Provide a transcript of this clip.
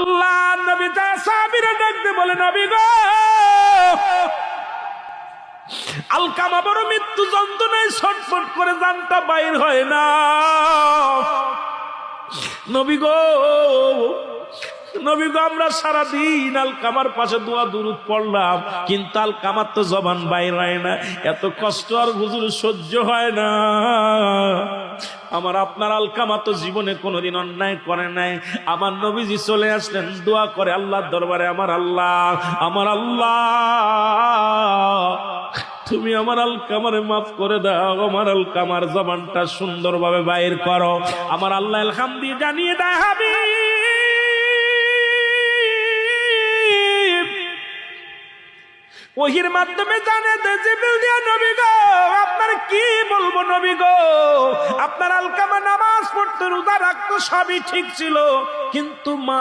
আল্লাহ নবী তার সাহাবীরা ডাকতে বলে, নবী গো, আলকামা বড় মৃত্যু যন্ত্রণায় ছটফট করে জানটা বাইর হয় না। নবী গো, নবী গো, আমরা সারাদিন আলকামার পাশে দোয়া দুরূদ পড়লাম, কিন্তু আলকামার তো জবান বাইর হয় না। এত কষ্ট আর হুজুর সহ্য হয় না। আমার আপনার আলকামা তো জীবনে কোনোদিন অন্যায় করে নাই। আমার নবীজি চলে আসলেন, দোয়া করে আল্লাহর দরবারে, আমার আল্লাহ, আমার আল্লাহ, তুমি আমার আলকামারে মাফ করে দাও, আমার আলকামার জবানটা সুন্দরভাবে বাইর করো। আমার আল্লাহ ইলহাম দিয়ে জানিয়ে দেয়, হাবিব, ওহির মাধ্যমে জানে দে জিবরিল দিয়া, নবী গো, আপনার কি বলবো নবী গো, আপনার আলকামা নামাজ পড়তে, রোজা রাখতো, সবই ঠিক ছিল, কিন্তু মা